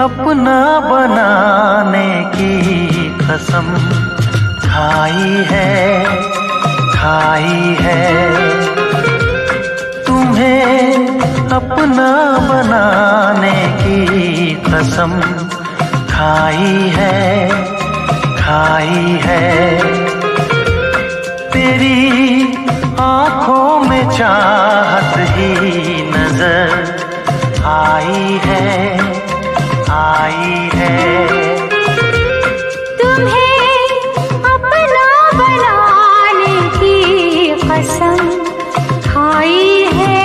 अपना बनाने की कसम खाई है तुम्हें अपना बनाने की कसम खाई है तेरी आँखों में चाहत ही नजर आई है तुम्हें अपना बनाने की कसम खाई है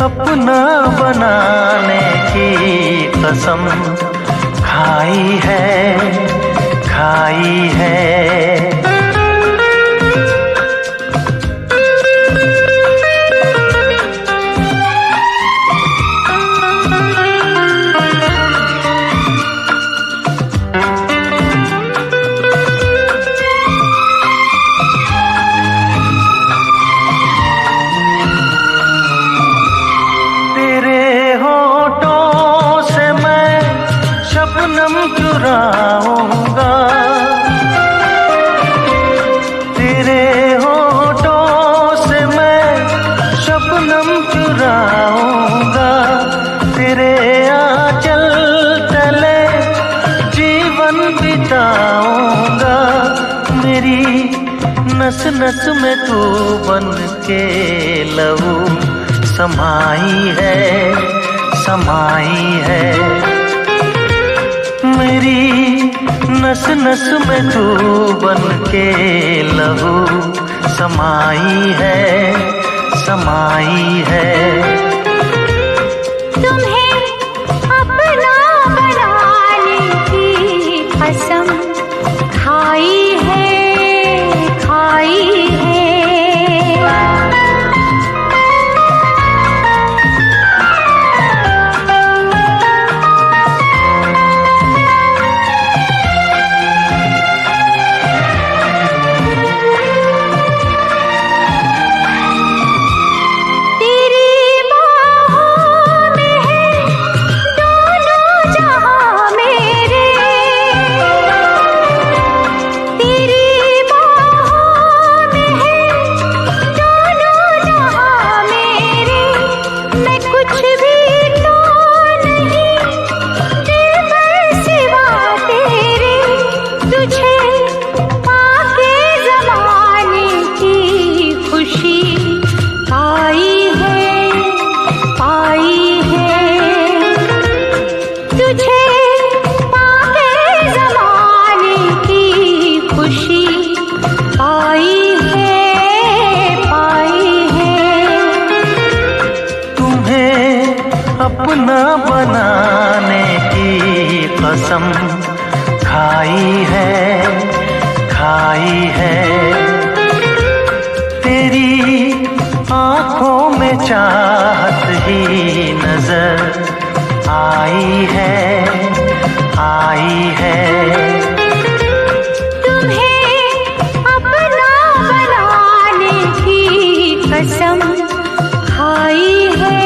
अपना बनाने की कसम खाई है चुराऊंगा तेरे होठों से मैं शबनम चुराऊंगा तेरे आंचल तले जीवन बिताऊंगा मेरी नस नस में तू बन के लहू समाई है मेरी नस नस में तू बन के लहू समाई है तुम्हें अपना बनाने की कसम खाई है अपना बनाने की कसम खाई है तेरी आँखों में चाहत ही नजर आई है तुम्हें अपना बनाने की कसम खाई है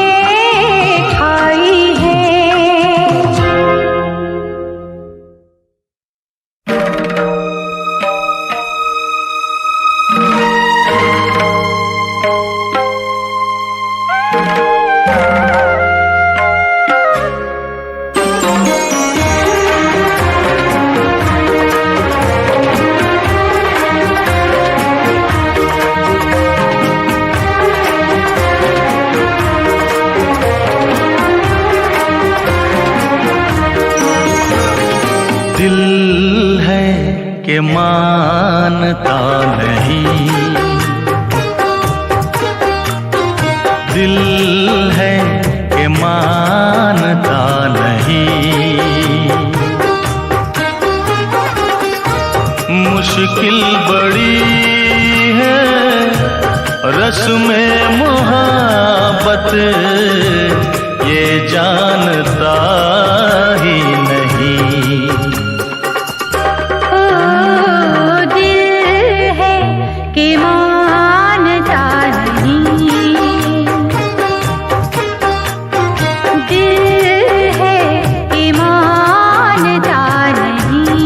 दिल है कि मानता नहीं, दिल है कि मानता नहीं। मुश्किल बड़ी है रस्म मोहब्बत, ये जानता ही नहीं। ओ दिल है कि मानता नहीं, दिल है कि मानता नहीं।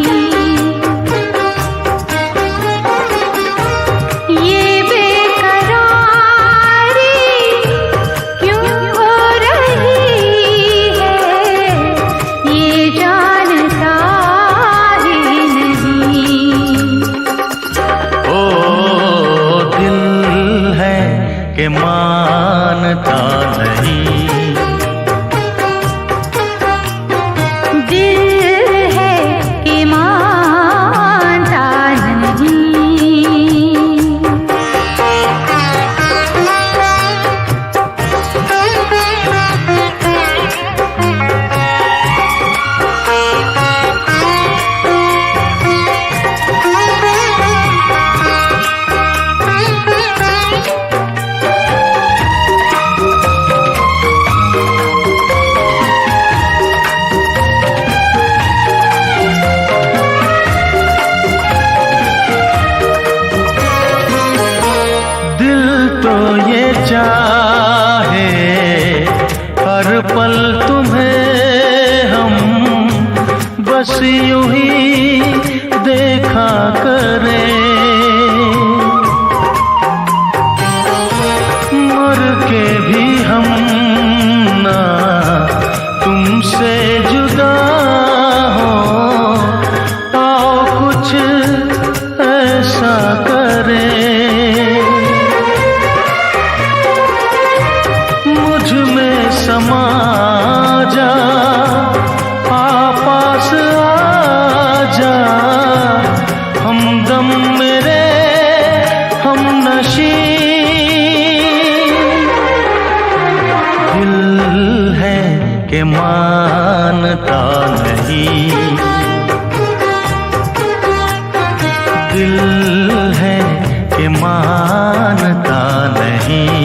ये बेकरारी क्यों हो रही है, ये जानता ही नहीं। ओ दिल है कि मानता नहीं, दिल है कि मानता नहीं। दिल तो ये चाहे हर पल तुम्हें हम बस यूं ही देखा करें, मर के भी हम ना तुमसे जुदा हो। आओ कुछ ऐसा करें, मुझ में समा जा, पास आ जा, हमदम मेरे हम नशी। दिल है कि मानता नहीं, दिल है कि मानता नहीं।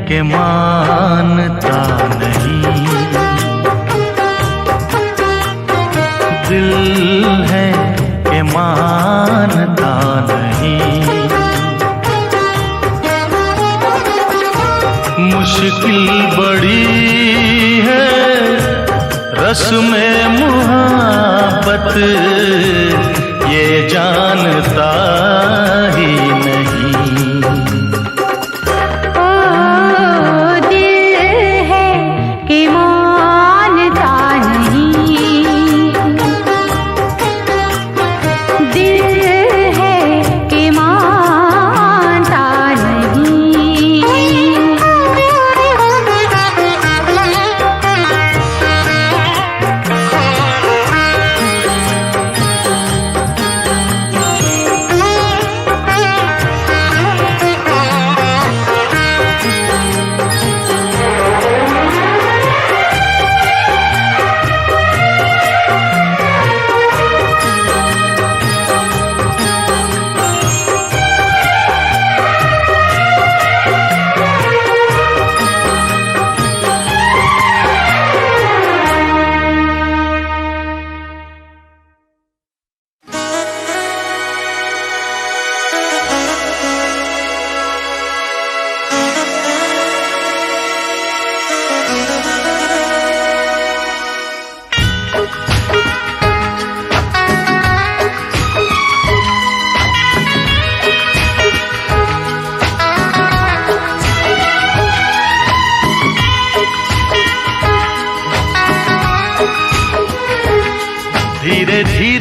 के मानता नहीं, दिल है के मानता नहीं। मुश्किल बड़ी है रस्म मोहब्बत, ये जानता ही नहीं। दिल है कि मानता नहीं।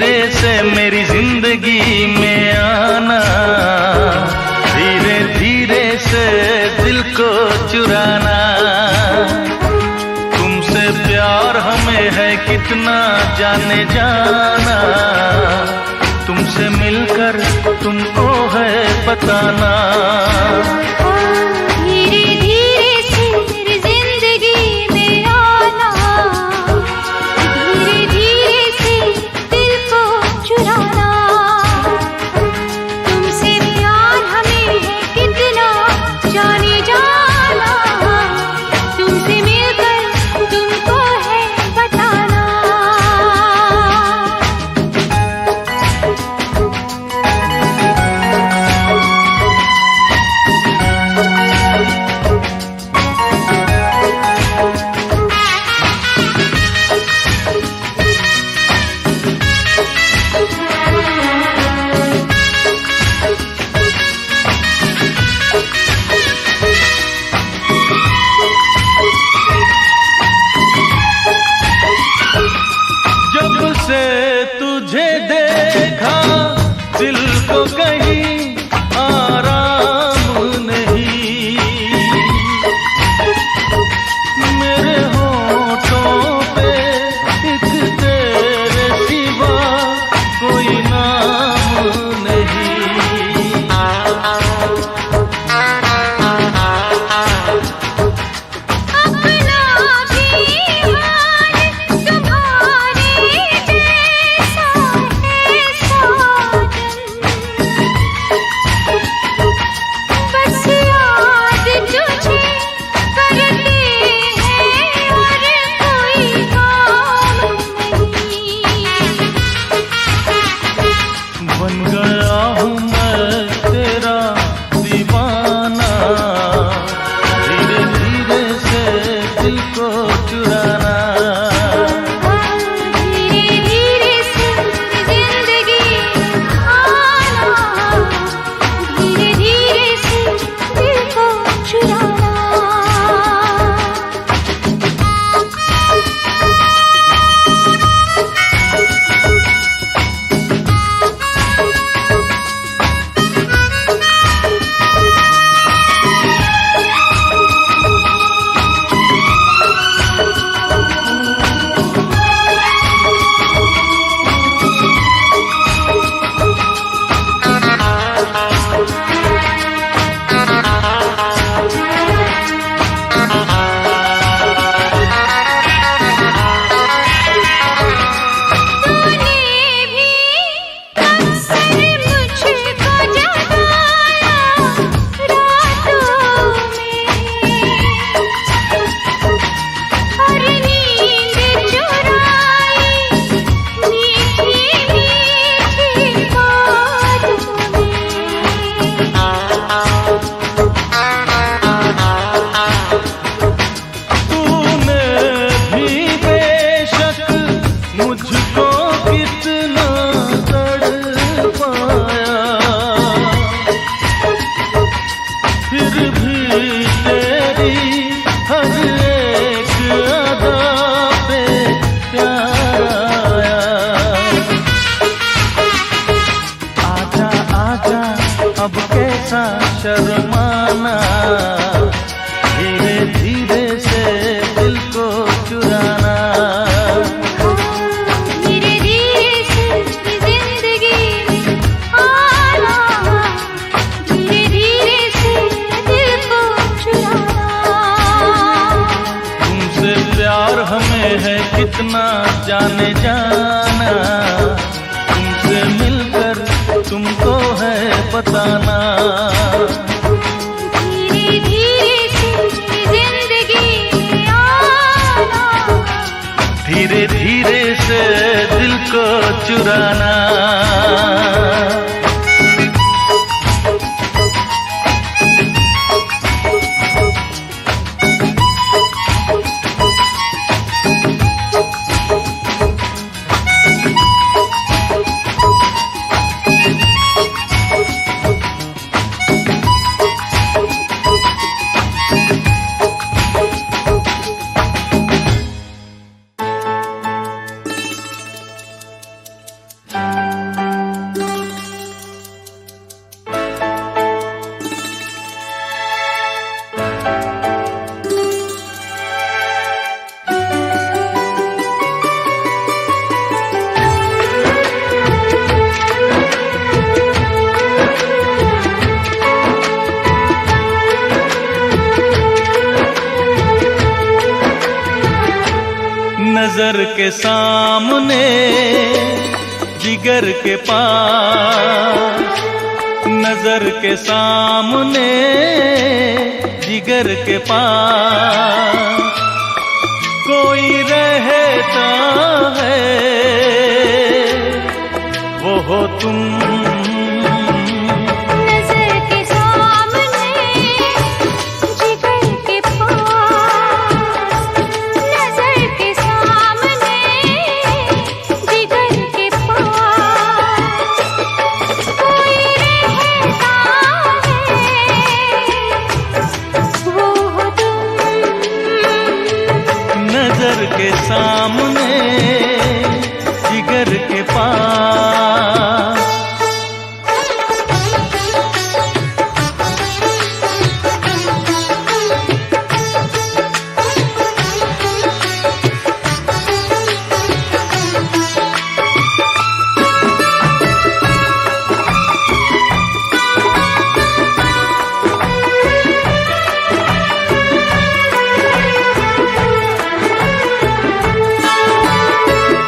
धीरे से मेरी जिंदगी में आना, धीरे धीरे से दिल को चुराना। तुमसे प्यार हमें है कितना जाने जाना, तुमसे मिलकर तुमको है बताना। धीरे धीरे से मेरी जिंदगी में आना, धीरे धीरे से दिल को चुराना। तुमसे प्यार हमें है कितना जाने जाना, तुमसे मिलकर तुमको है बताना। जब से तुझे देखा दिल को कहीं आराम नहीं, मेरे होठों पे एक तेरे सिवा कोई नाम नहीं। अपना भी हाल तुम्हारे जैसा है साजन, बस याद तुझे करते हैं और कोई काम नहीं। बन गया हूँ मैं तेरा दीवाना, धीरे धीरे से दिल को चुराना। धीरे धीरे से जिंदगी आना, धीरे धीरे से दिल को चुराना। तूने भी अक्सर मुझको जगाया रातों में, और नींद चुराई मीठी मीठी बातों में। तूने भी बेशक मुझको कितना तड़पाया, फिर भी तेरी हर एक अदा पे प्यार आया। आजा आजा अब कैसा शर्माना, धीरे धीरे से दिल को चुराना। धीरे धीरे से जिंदगी में आना, धीरे धीरे से दिल को चुराना। तुमसे प्यार हमें है कितना जाने जाना, तुमसे मिलकर तुमको है बताना। धीरे धीरे से जिंदगी में आना, धीरे धीरे से दिल को चुराना। के सामने जिगर के पास, नजर के सामने जिगर के पास कोई रहता है, वो हो तुम। नजर के सामने जिगर के पास, नजर के सामने जिगर के पास कोई रहता है, वो हो तुम। नजर के सामने जिगर के पास।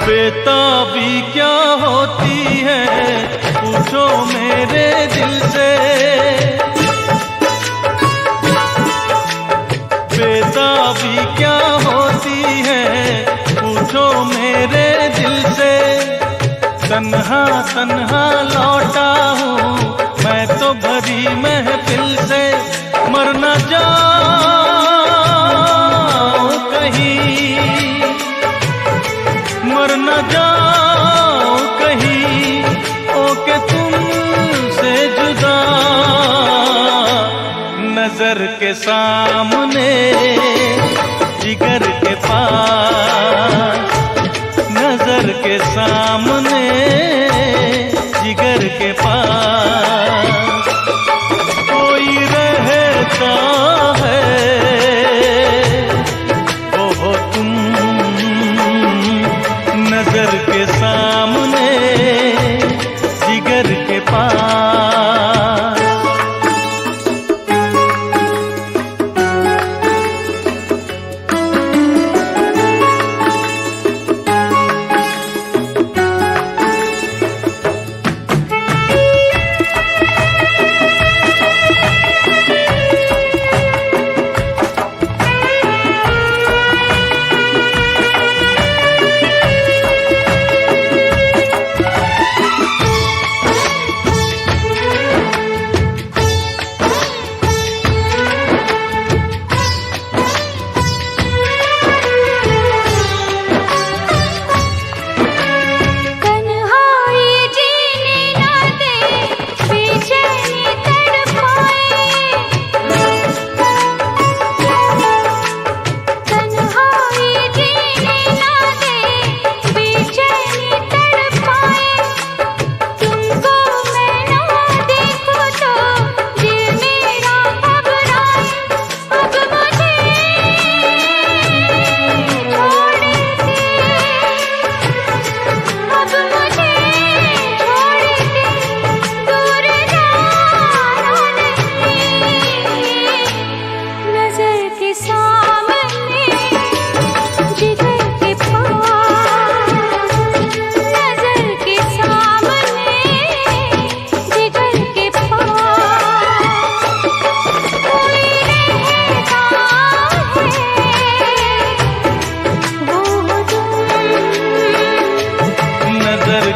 बेताबी क्या होती है पूछो मेरे दिल से, बेताबी क्या होती है पूछो मेरे दिल से। तन्हा तन्हा लौटा हूँ मैं तो भरी महफिल से, मर न जाऊं कहीं, मर न जाओ कहीं ओके तुमसे जुदा। नजर के सामने जिगर के पास, नजर के सामने जिगर के पास कोई रहता है, वो हो तुम। नजर के सामने जिगर के पास।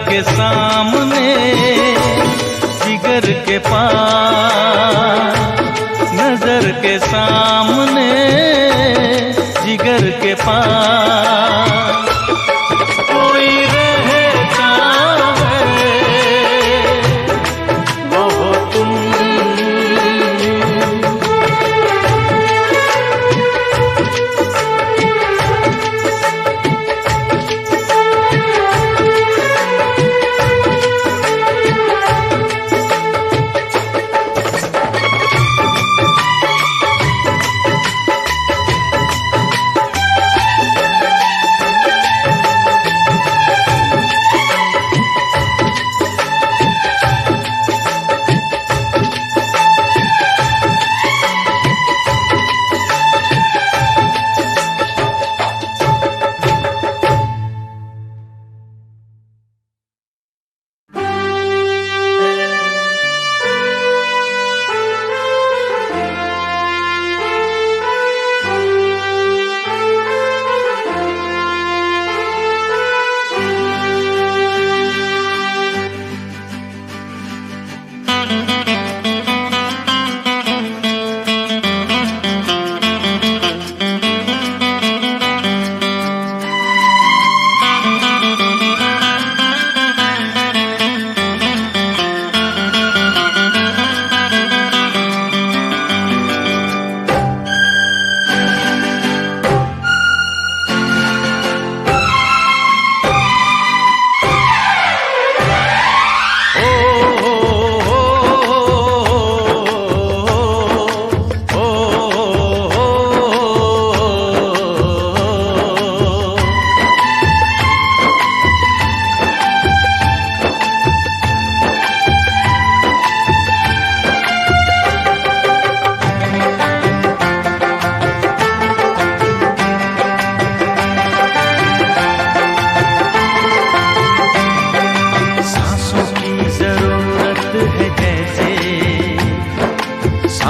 के सामने जिगर के पास, नजर के सामने जिगर के पास कोई रहता है, वो हो तुम।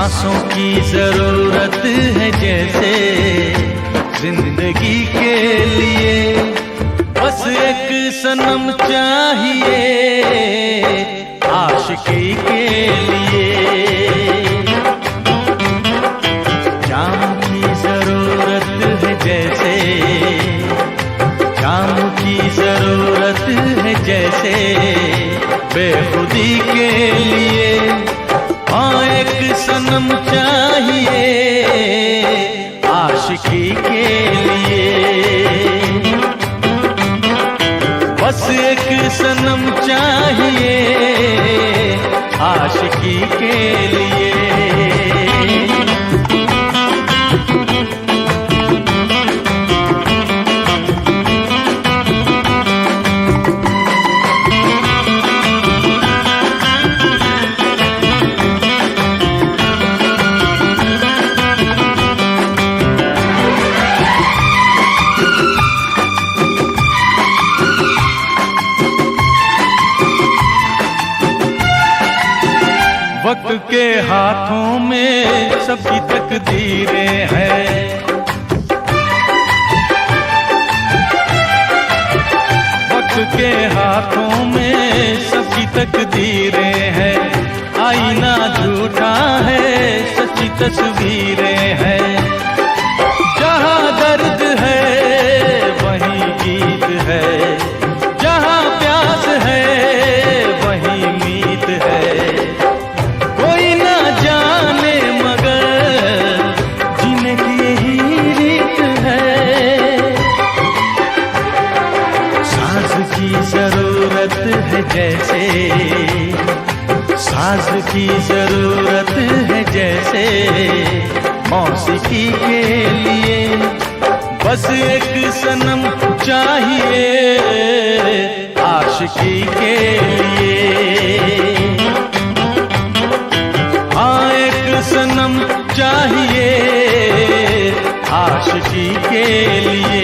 सांसों की जरूरत है जैसे जिंदगी के लिए, बस एक सनम चाहिए आशिकी के लिए। जाम की जरूरत है जैसे, जाम की जरूरत है जैसे बेखुदी के लिए। हाँ एक सनम चाहिए आशिकी के लिए, बस एक सनम चाहिए आशिकी के लिए। वक्त के हाथों में सबकी तकदीरें हैं, वक्त के हाथों में सबकी तकदीरें हैं। आईना झूठा है सच्ची तस्वीरें हैं, जहाँ दर्द है वहीं गीत है, जहाँ प्यास है वहीं मीत है। जरूरत है जैसे, साज की जरूरत है जैसे मौसीकी के लिए, बस एक सनम चाहिए आशिकी के लिए। हाँ एक सनम चाहिए आशिकी के लिए।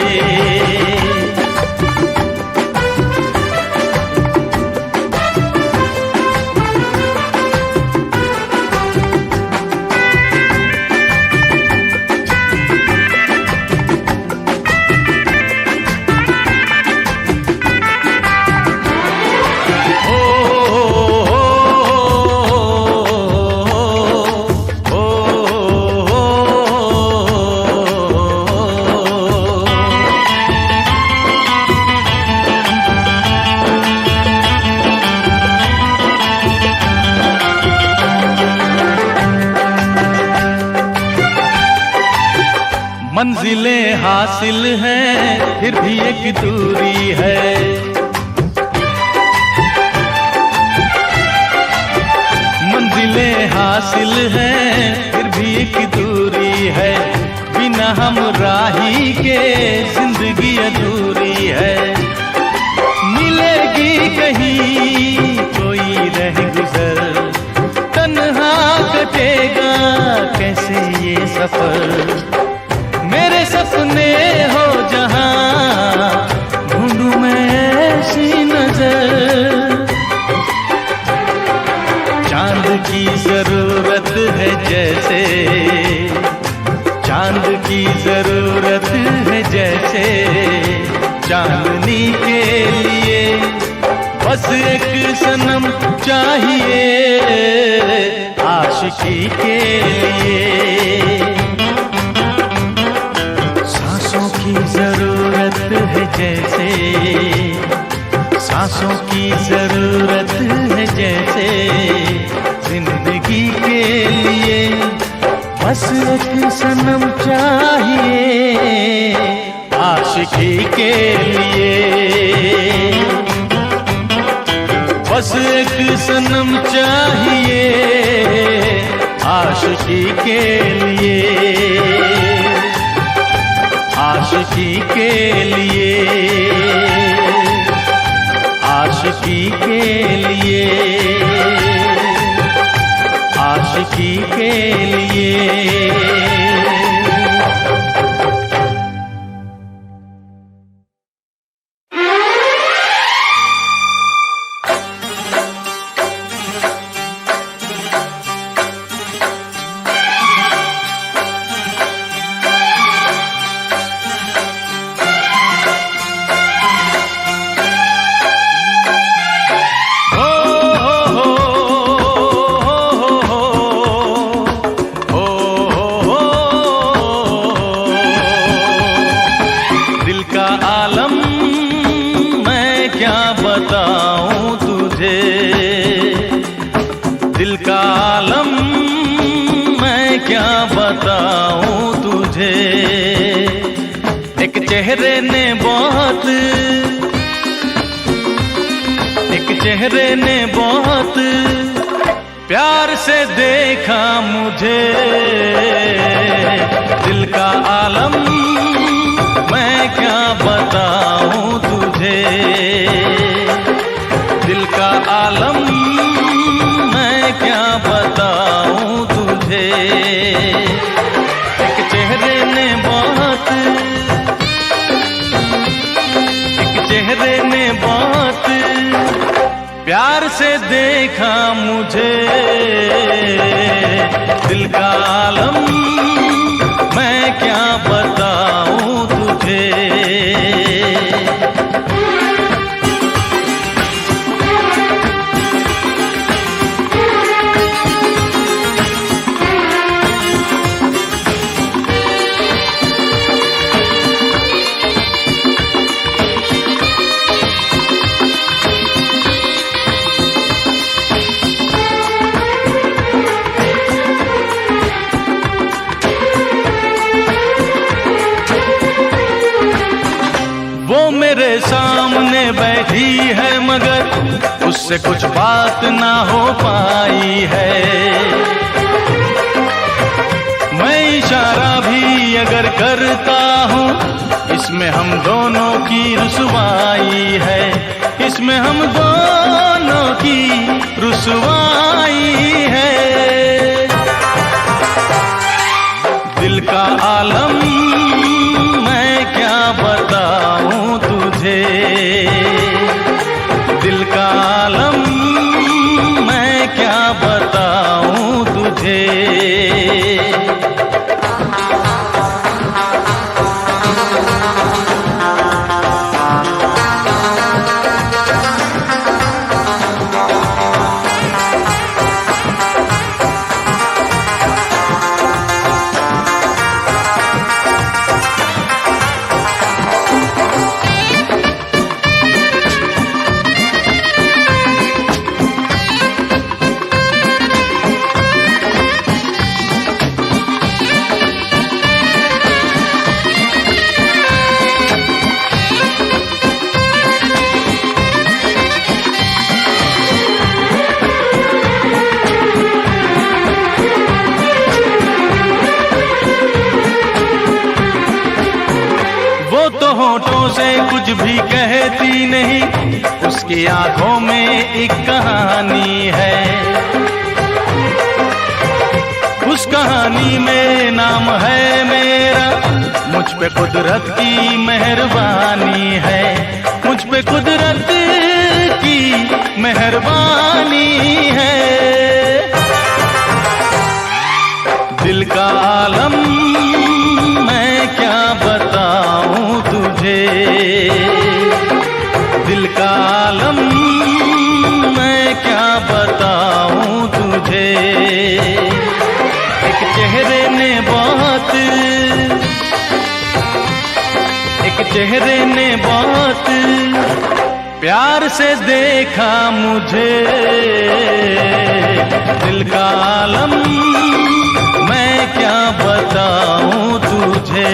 मंजिलें हासिल हैं फिर भी एक दूरी है, मंजिलें हासिल हैं फिर भी एक दूरी है। बिना हम राही के जिंदगी अधूरी है, मिलेगी कहीं कोई रह गुजर, तन्हा कटेगा कैसे ये सफर। मेरे सपने हो जहां ढूंढूं मैं ऐसी नजर, चांद की जरूरत है जैसे, चांद की जरूरत है जैसे चांदनी के लिए, बस एक सनम चाहिए आशिकी के लिए। की जरूरत है जैसे, सांसों की जरूरत है जैसे जिंदगी के लिए, बस एक सनम चाहिए आशिकी के लिए, बस एक सनम चाहिए आशिकी के लिए, आशिकी के लिए, आशिकी के लिए, आशिकी के लिए। चेहरे ने बहुत प्यार से देखा मुझे, दिल का आलम मैं क्या बताऊं तुझे, दिल का आलम मैं क्या बताऊं तुझे। एक चेहरे ने बहुत, एक चेहरे ने बहुत प्यार से देखा मुझे, दिल का आलम मैं क्या बताऊं तुझे। वो मेरे सामने बैठी है मगर उससे कुछ बात ना हो पाई है, मैं इशारा भी अगर करता हूँ इसमें हम दोनों की रुसवाई है, इसमें हम दोनों की रुसवाई है। दिल का आलम मैं क्या बताऊं तुझे, दिल का आलम मैं क्या बताऊं तुझे। वो तो होठों से कुछ भी कहती नहीं, उसकी आंखों में एक कहानी है, उस कहानी में नाम है मेरा, मुझ पे कुदरत की मेहरबानी है, मुझ पे कुदरत की मेहरबानी है। दिल का आलम मैं क्या बताऊं तुझे, दिल का आलम मैं क्या बताऊं तुझे। एक चेहरे ने बहुत, एक चेहरे ने बहुत प्यार से देखा मुझे, दिल का आलम मैं क्या बताऊं तुझे।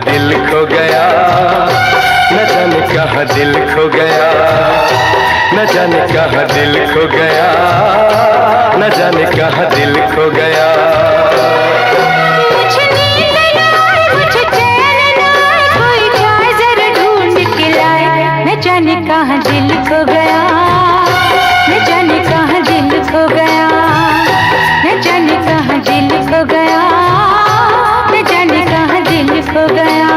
दिल खो गया, न जाने कहाँ दिल खो गया, न जाने कहाँ दिल खो गया, न जाने कहाँ दिल खो गया। मुझे नींद न आए, मुझे चैन न आए, कोई जाए जरा ढूंढ के लाए। न जाने कहाँ दिल खो गया, न जाने कहाँ दिल खो गया, न जाने कहाँ दिल खो गया, न जाने कहाँ दिल खो गया।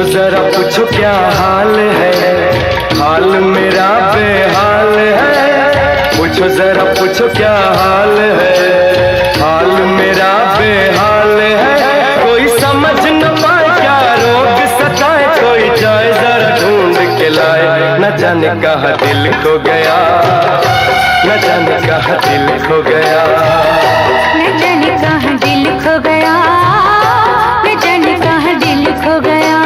जरा पूछो क्या हाल है, हाल मेरा बेहाल है। पूछो जरा पूछो क्या हाल है, हाल मेरा बेहाल है। कोई समझ न पाए क्या रोग सताए, कोई जाए जरा ढूंढ के लाए। न जाने कहाँ दिल खो गया, न जाने कहाँ दिल खो गया, न जाने कहाँ दिल खो गया, न जाने कहाँ दिल खो गया।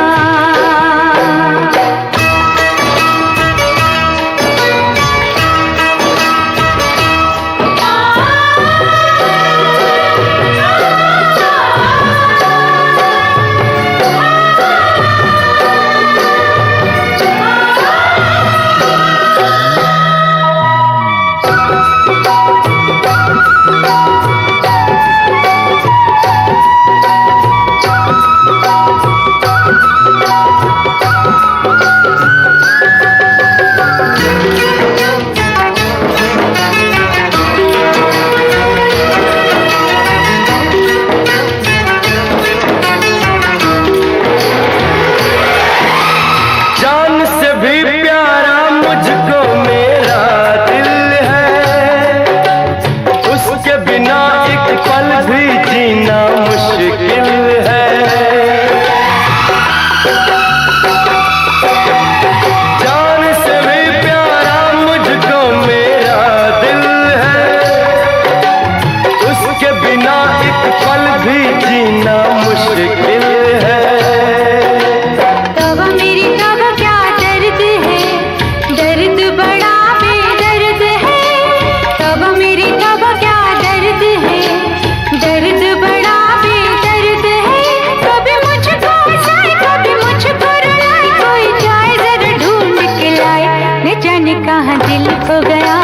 कहाँ दिल खो गया,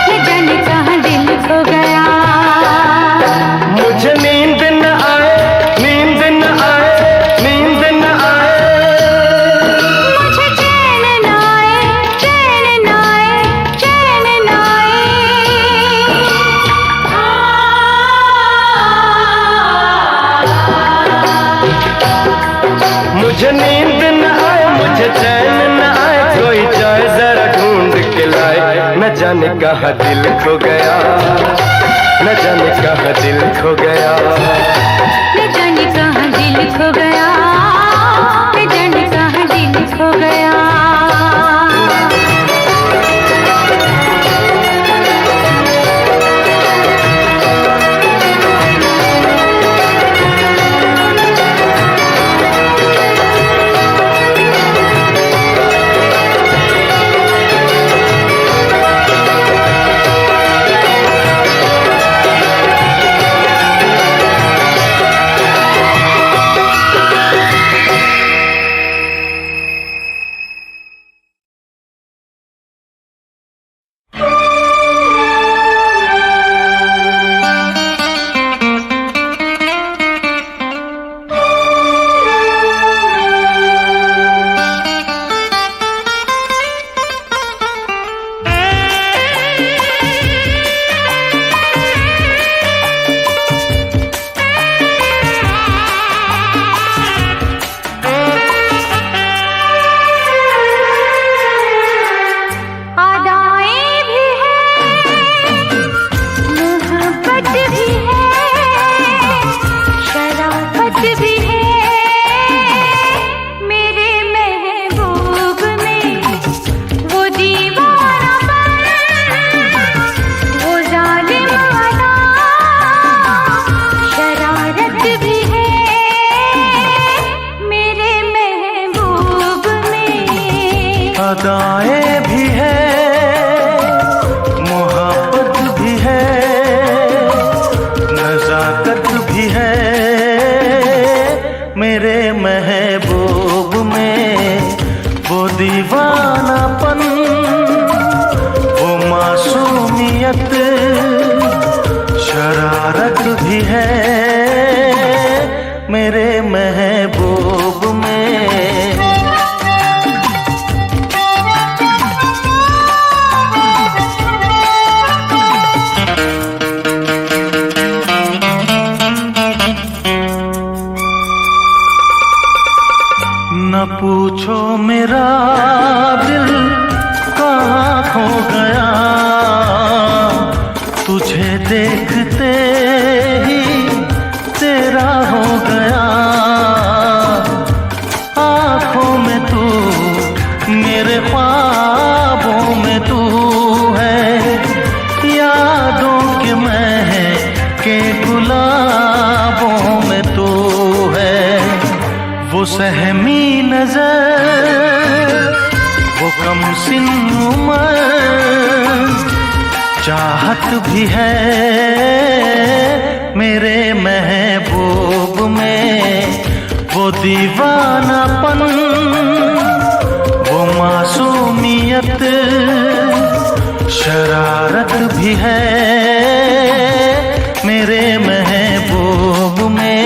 न जाने कहाँ दिल खो गया। मुझे नींद न आए, नींद न आए, नींद न आए। मुझे चैन न आए, चैन न आए, चैन न आए। मुझे नींद न आए, मुझे चैन न आए, कोई जाए जरा ढूंढ के लाए। न जाने कहाँ दिल खो गया, न जाने कहाँ दिल खो गया, न जाने कहाँ दिल खो गया, न जाने कहाँ दिल खो गया। अदाएं भी है, मोहब्बत भी है, नजाकत भी है, मेरे महबूब में वो दीवानापन, वो मासूमियत, शरारत भी है, मेरे महबूब में। न पूछो मेरा दिल कहाँ खो गया, तुझे देखते ही तेरा हो गया। आँखों में तू, मेरे ख्वाबों में तू है, यादों के महके गुलाबों में तू है। वो सहमी नजर, वो कम सिन उम्र, चाहत भी है, मेरे महबूब में वो दीवानापन, वो मासूमियत, शरारत भी है, मेरे महबूब में।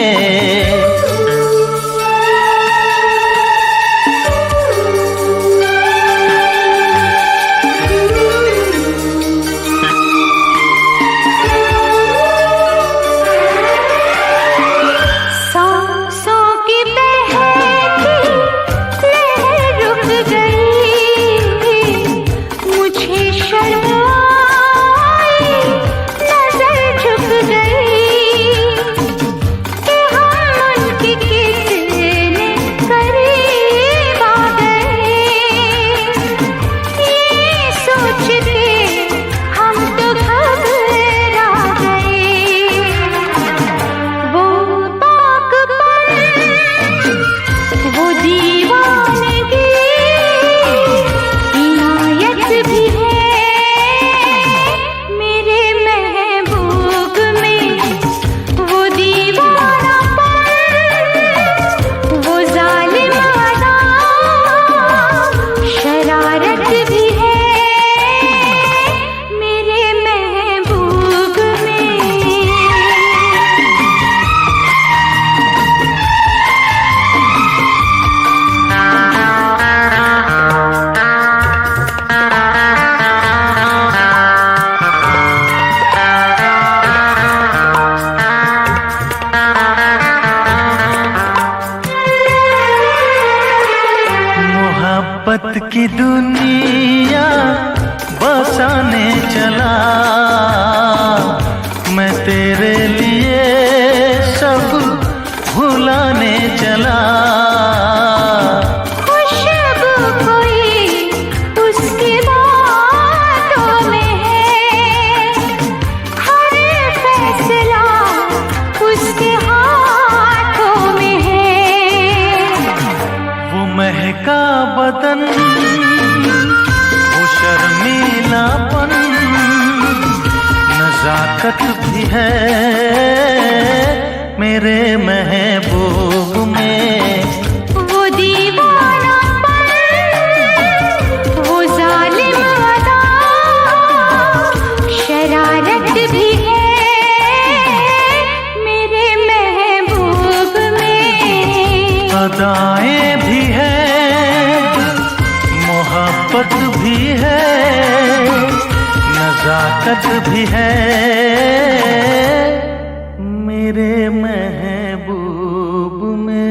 मोहब्बत की दुनिया बसाने चला, मैं तेरे लिए सब भुलाने चला। खुशबू कोई उसकी बातों में है, हर फैसला उसके हाथों में है। वो महका बदन, वो शर्मीलापन, नजाकत भी है, मेरे महबूब में। वो दीवानापन, वो जालिम अदा, शरारत भी है, मेरे महबूब में। अदाएं भी है, मोहब्बत भी है, नजाकत भी है, मेरे महबूब में।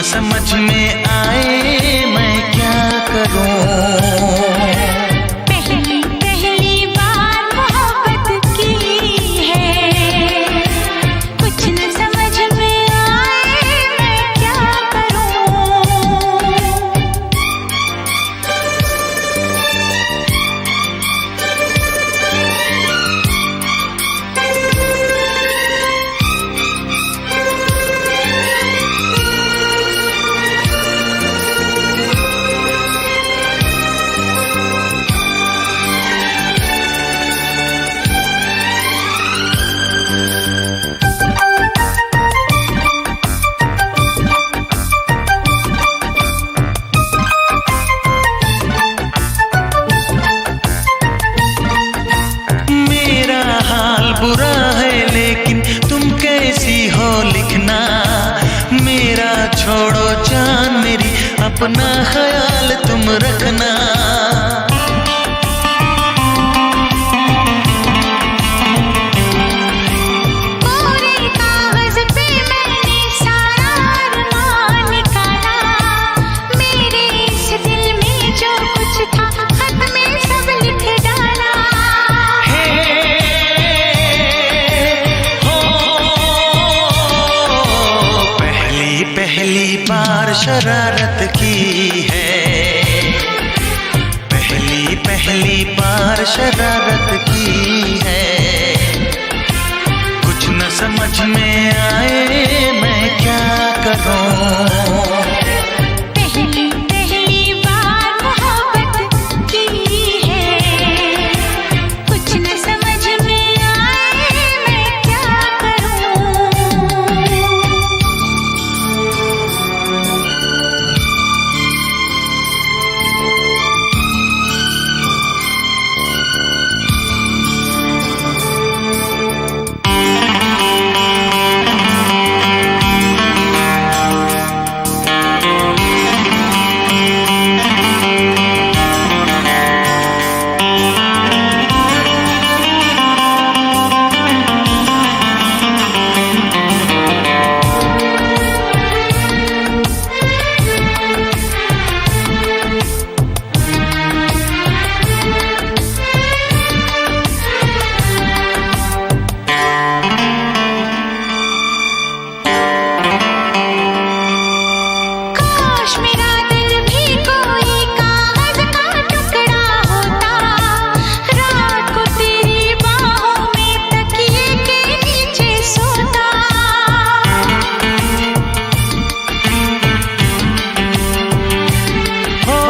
समझ में आए मैं क्या करूं। पहली पहली बार मोहब्बत की है, कुछ न समझ में आए मैं क्या करूं। बुरा है लेकिन तुम कैसी हो लिखना, मेरा छोड़ो जान मेरी अपना ख्याल तुम रखना। पूरे कागज पे मैंने सारा अरमान निकाला, मेरे इस दिल में जो कुछ था खत में सब लिख डाला। पहली बार शरारत की है, पहली बार शरारत की है। कुछ न समझ में आए मैं क्या करूं। पहली पहली बार मोहब्बत की है, कुछ न समझ में आए मैं क्या करूं। मेरा दिल भी कोई कागज का टुकड़ा होता, रात को तेरी बाहों में तकिए के नीचे सोता। हो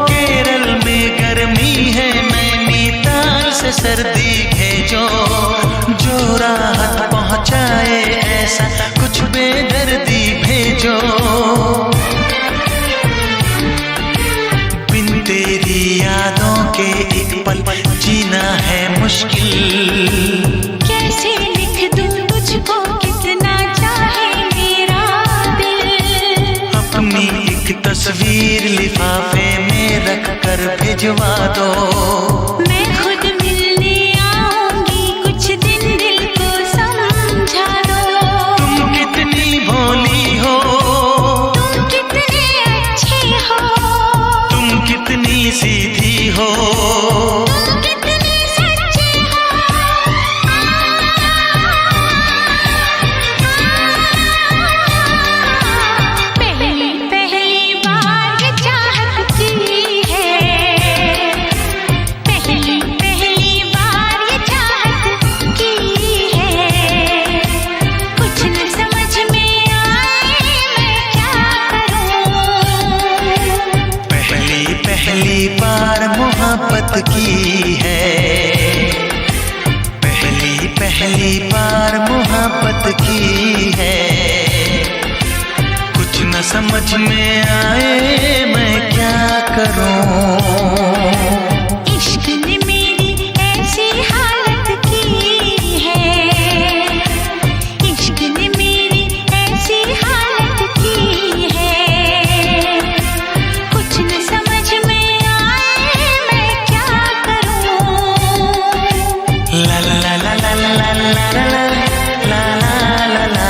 केरल में गर्मी है, नैनीताल से सर्दी भेजो, जो राहत पहुंचाए ऐसा कुछ बेदर्दी भेजो। तेरी यादों के एक पल जीना है मुश्किल, कैसे लिख दूं तुझको कितना चाहे मेरा दिल। अपनी एक तस्वीर लिफाफे में रख कर भिजवा दो। मैं खुद मिलने आऊंगी, कुछ दिन दिल को समझा दो। तुम कितनी भोली हो, तुम कितने अच्छे हो, तुम कितनी सीधी हो, तुम कितने सच्चे हो। पहली पहली बार ये चाहत की है, पहली पहली बार ये चाहत की है। कुछ न समझ में आए मैं क्या करूं। पहली बार मोहब्बत की है, पहली बार मोहब्बत की है। कुछ न समझ में आए मैं क्या करूं। इश्क ने मेरी ऐसी हालत की है, इश्क ने मेरी ऐसी हालत की है। कुछ न समझ में आए मैं क्या करूं। ला ला ला ला ला ला ला ला ला ला ला ला।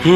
घर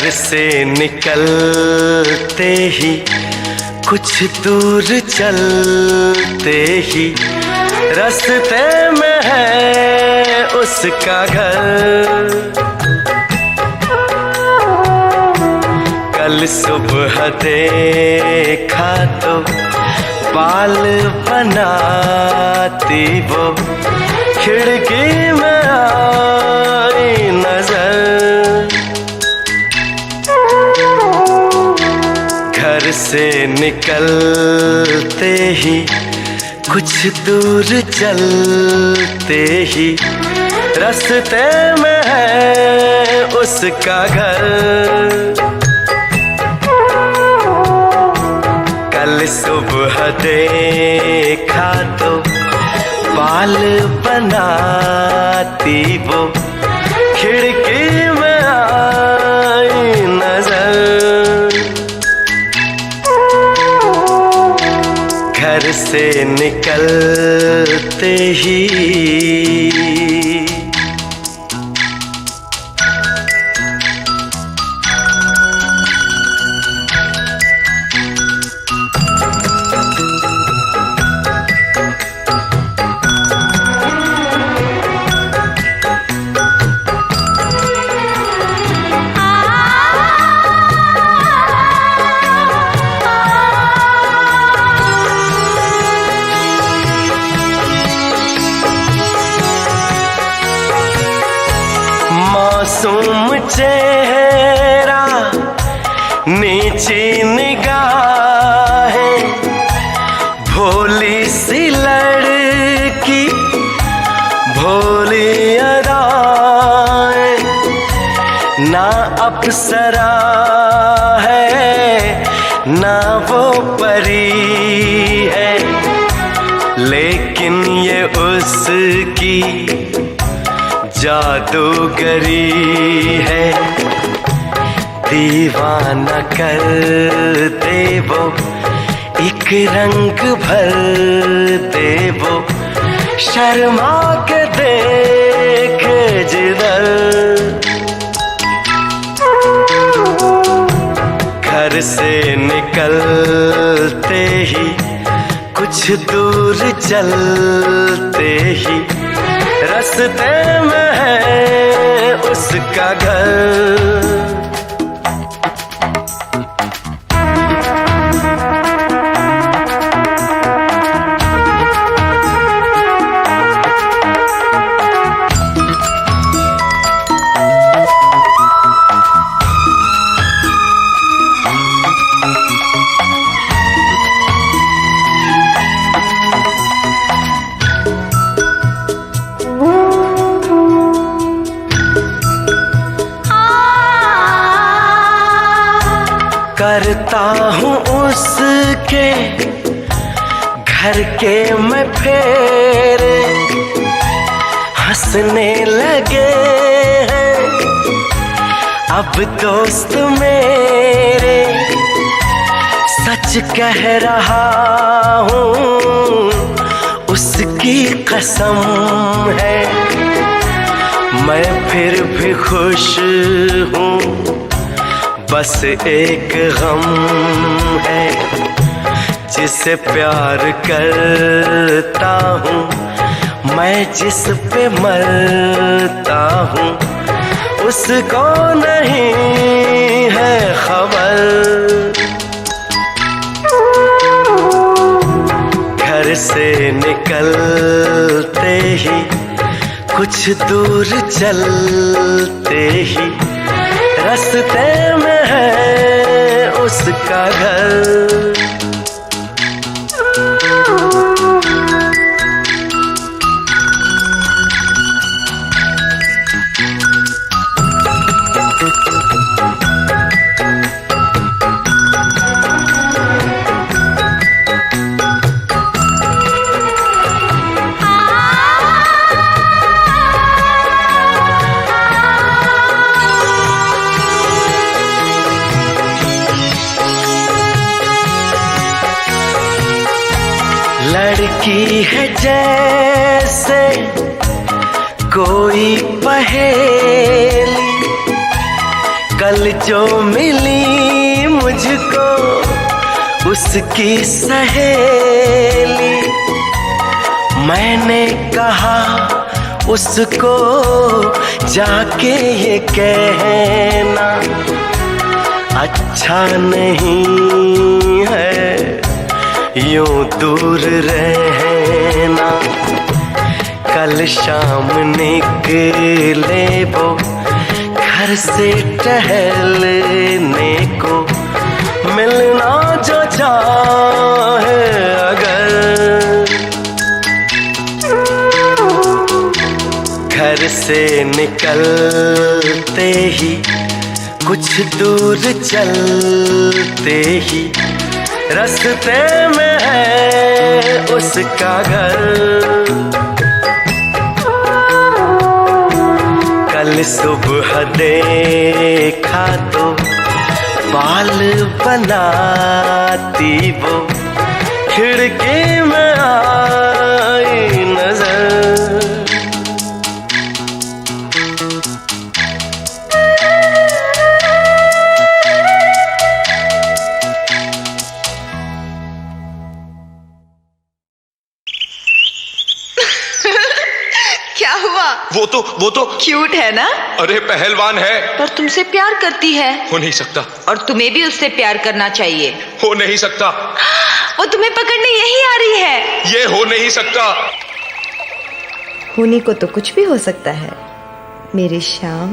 से निकलते ही कुछ दूर चलते ही रास्ते में है उसका घर। कल सुबह देखा तो बाल बनाती वो खिड़की में आई नजर। घर से निकलते ही कुछ दूर चलते ही रास्ते में है उसका घर। कल सुबह देखा तो बाल बनाती वो खिड़की में आई नजर। घर से निकलते ही मासूम चेहरा नीची निगाहें भोली सी लड़की भोली अदाएं। ना अप्सरा है ना वो परी है लेकिन ये उसकी जादूगरी है। दीवाना कर दे वो एक रंग भर दे वो शर्मा के देख जिधर। घर से निकलते ही कुछ दूर चलते ही रास्ते में है उसका घर। करता हूँ उसके घर के मैं फेरे हंसने लगे हैं अब दोस्त मेरे। सच कह रहा हूँ उसकी कसम है मैं फिर भी खुश हूँ। बस एक गम है जिसे प्यार करता हूँ मैं जिस पे मरता हूँ उसको नहीं है खबर। घर से निकलते ही कुछ दूर चलते ही रास्ते में है उसका घर। की है जैसे कोई पहेली, कल जो मिली मुझको उसकी सहेली। मैंने कहा उसको जाके ये कहना अच्छा नहीं है यूं दूर रहना। कल शाम निकले वो घर से टहलने को, मिलना जो चाहे अगर घर से निकलते ही कुछ दूर चलते ही रास्ते में है उसका घर। कल सुबह देखा तो बाल बनाती वो खिड़की में आई नजर। क्या हुआ? वो तो क्यूट है ना? अरे पहलवान है। पर तुमसे प्यार करती है। हो नहीं सकता। और तुम्हें भी उससे प्यार करना चाहिए। हो नहीं सकता। वो तुम्हें पकड़ने यही आ रही है। ये हो नहीं सकता। होने को तो कुछ भी हो सकता है मेरी शाम।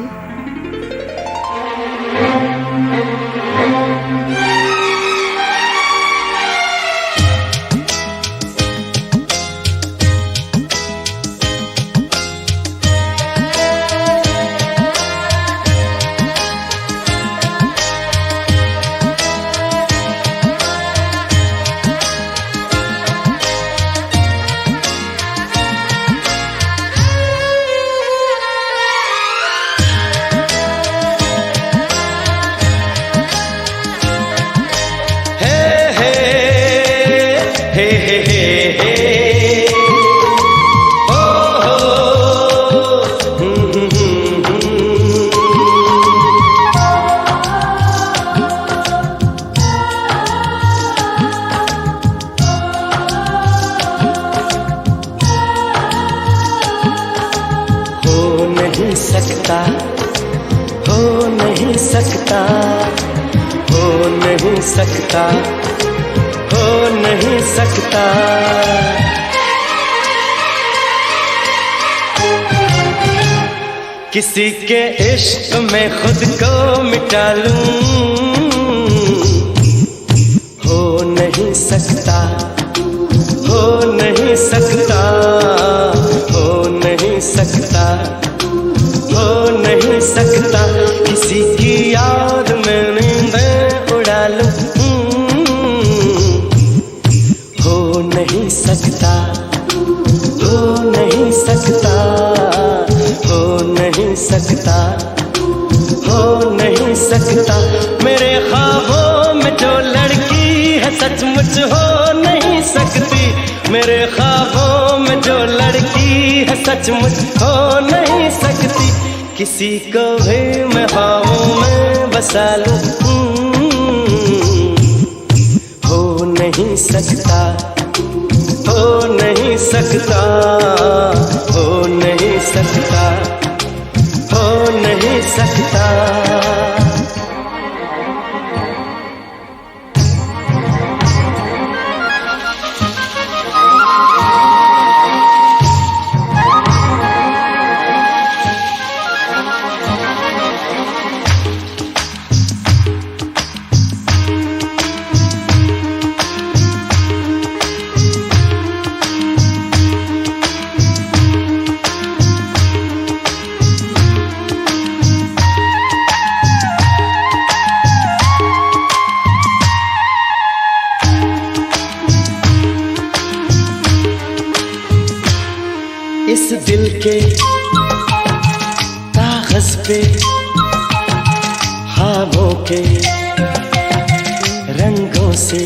हो नहीं सकता। किसी के इश्क में खुद को मिटा लूं, हो नहीं सकता, हो नहीं सकता, हो नहीं सकता, हो नहीं सकता। किसी की याद में नींदें उड़ा लूं, हो नहीं सकता, हो नहीं सकता, हो नहीं सकता, हो नहीं सकता। मेरे ख्वाबों में जो लड़की है सचमुच हो नहीं सकती, मेरे ख्वाबों में जो लड़की है सचमुच हो नहीं सकती। किसी को भी मैं ख्वाबों में बसा लूं, हो नहीं सकता, हो नहीं सकता, हो नहीं सकता, हो नहीं सकता। इस दिल के कागज पे ख्वाबों के रंगों से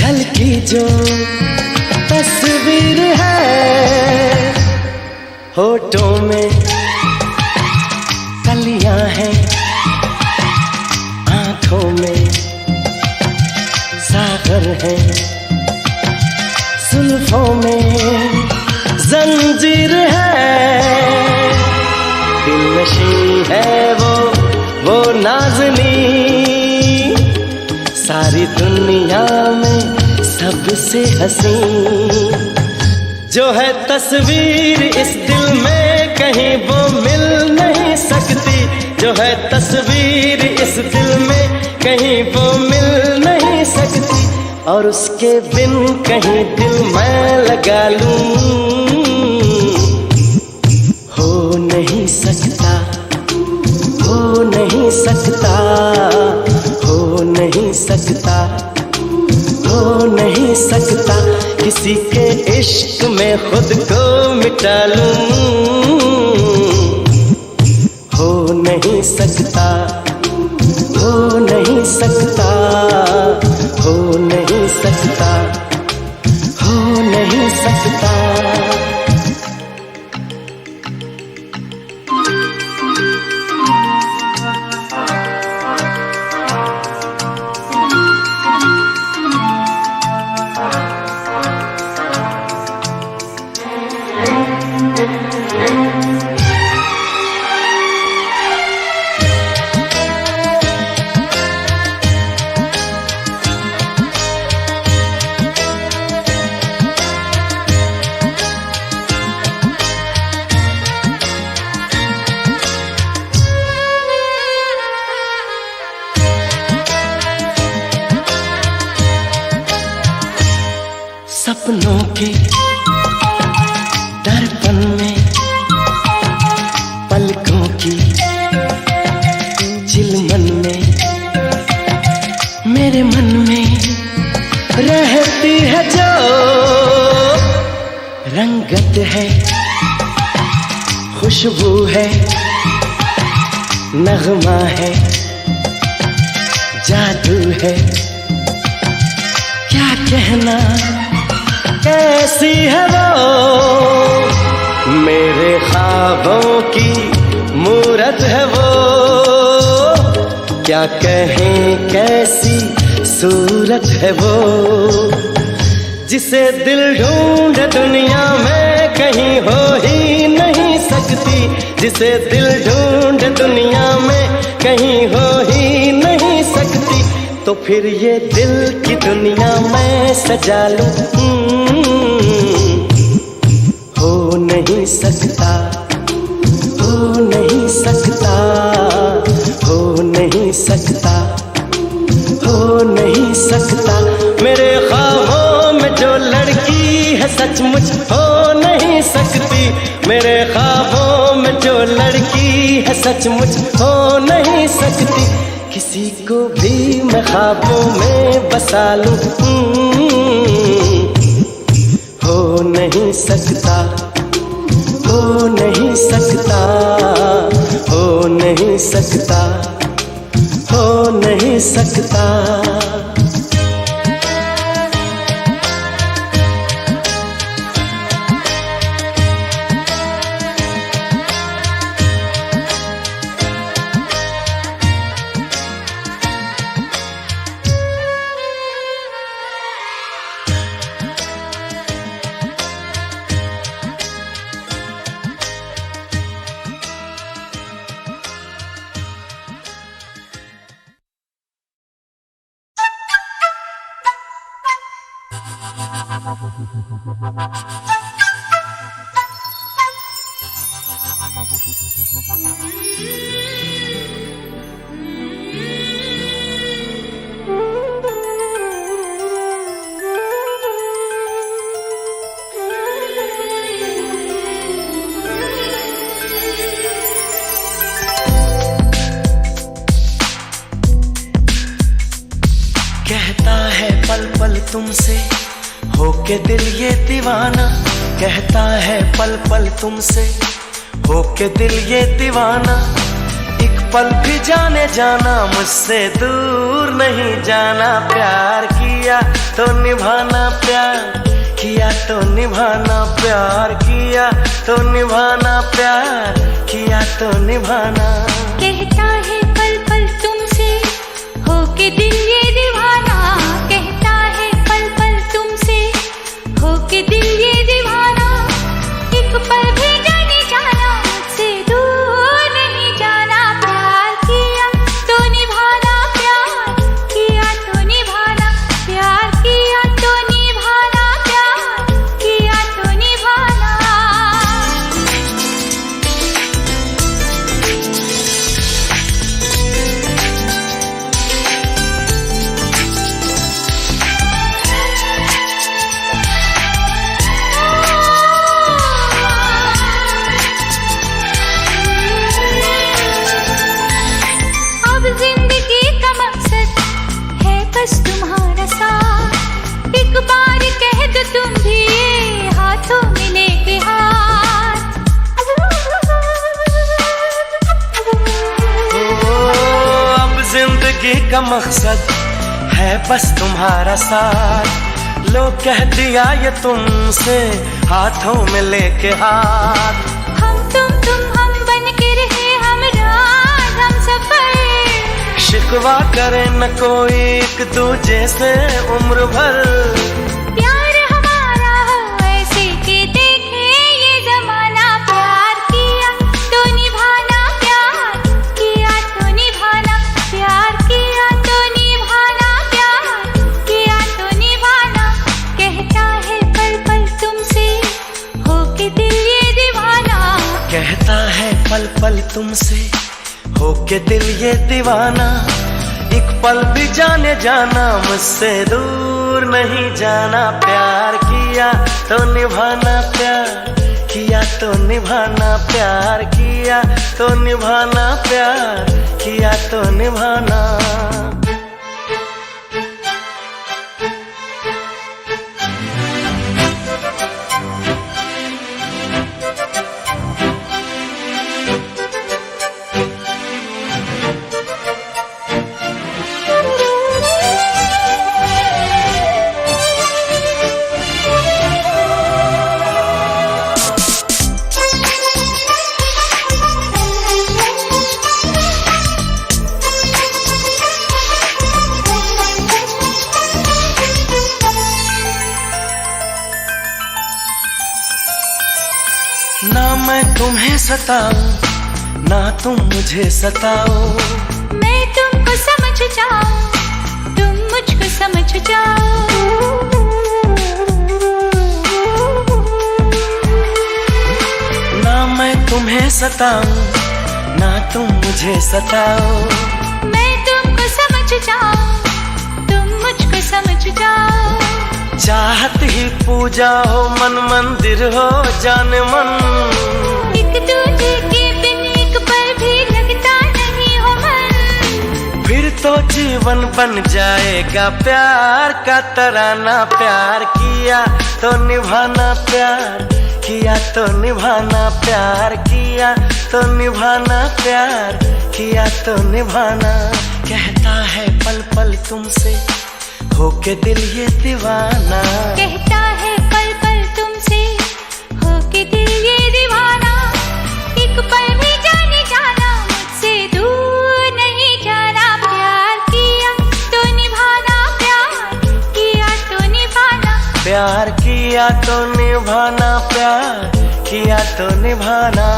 झलकी जो तस्वीर है, होठों में कलियां हैं, आंखों में सागर है, जुल्फों में जंजीर है, दिलनशी है वो नाज़नी, सारी दुनिया में सबसे हसी, जो है तस्वीर इस दिल में कहीं वो मिल नहीं सकती, जो है तस्वीर इस दिल में कहीं वो मिल नहीं सकती, और उसके बिन कहीं दिल मैं लगा लूं, हो नहीं सकता, हो नहीं सकता, हो नहीं सकता, हो नहीं सकता, किसी के इश्क में खुद को मिटा लूं, हो नहीं सकता, हो नहीं सकता, हो नहीं सकता, हो नहीं सकता। सपनों के दर्पण में पलकों की चिलमन में मेरे मन में रहती है जो रंगत है, खुशबू है, नगमा है, जादू है, क्या कहना कैसी है वो, मेरे ख्वाबों की मूरत है वो, क्या कहें कैसी सूरत है वो, जिसे दिल ढूंढ दुनिया में कहीं हो ही नहीं सकती, जिसे दिल ढूंढ दुनिया में कहीं हो ही नहीं सकती, तो फिर ये दिल की दुनिया मैं सजा लूं, हो नहीं सकता, हो नहीं सकता, हो नहीं सकता, हो नहीं सकता, मेरे ख्वाबों में जो लड़की है सचमुच हो नहीं सकती, मेरे ख्वाबों में जो लड़की है सचमुच हो नहीं सकती, किसी को भी मैं ख्वाबों में बसा लूं, हो नहीं सकता, हो नहीं सकता, हो नहीं सकता, हो नहीं सकता। कहता है पल पल तुमसे होके दिल ये दीवाना, कहता है पल पल तुमसे होके दिल ये दीवाना, एक पल भी जाने जाना मुझसे दूर नहीं जाना, प्यार किया तो निभाना प्यार किया तो निभाना प्यार किया तो निभाना प्यार किया तो निभाना। कहता है पल पल तुमसे होके दिल ये दीवाना, कहता है पल पल तुमसे होके दिल ये दीवाना। एक पल भी जाने जाना मुझसे दूर नहीं जाना, प्यार किया तो निभाना प्यार किया तो निभाना, प्यार किया तो निभाना, प्यार किया तो निभाना। अब जिंदगी का मकसद है बस तुम्हारा साथ, एक बार कह दो तुम भी ये हाथों में लेके हाथ। अब जिंदगी का मकसद है बस तुम्हारा साथ, लो कह दिया ये तुमसे हाथों में लेके हाथ। हम बन के रहे हम रात हम सफर, शिकवा करे न कोई एक दूजे से उम्र भर, प्यार हमारा हो ऐसे कि देखे ये जमाना। प्यार किया तो निभाना प्यार किया तो निभाना, प्यार किया तो निभाना, प्यार किया तो निभाना। कहता है पल पल तुमसे होके दिल ये दीवाना, कहता है पल पल तुमसे होके दिल ये दीवाना। एक पल भी जाने जाना मुझसे दूर नहीं जाना, प्यार किया तो निभाना प्यार किया तो निभाना, प्यार किया तो निभाना, प्यार किया तो निभाना। ना मैं तुम्हें सताऊं ना तुम मुझे सताओ, मैं तुमको समझ जाऊं तुम मुझको समझ जाओ। ना मैं तुम्हें सताऊं ना तुम मुझे सताओ, मैं तुमको समझ जाऊं तुम मुझको समझ जाओ। चाहत ही पूजा हो मन मंदिर हो जान मन, एक दूजे के बिन एक पल भी लगता नहीं हो मन, फिर तो जीवन बन जाएगा प्यार का तराना। प्यार किया तो निभाना प्यार किया तो निभाना, प्यार किया तो निभाना, प्यार किया तो निभाना। कहता है पल पल तुमसे होके दिल ये दीवाना, कहता है पल पल तुमसे होके दिल ये दीवाना। एक पल भी जाने जाना मुझसे दूर नहीं जाना, प्यार किया तो निभाना, प्यार किया तो निभाना, प्यार किया तो निभाना, प्यार किया तो निभाना।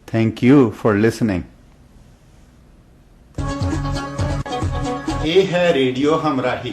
Thank you for listening. ये है रेडियो हमराही।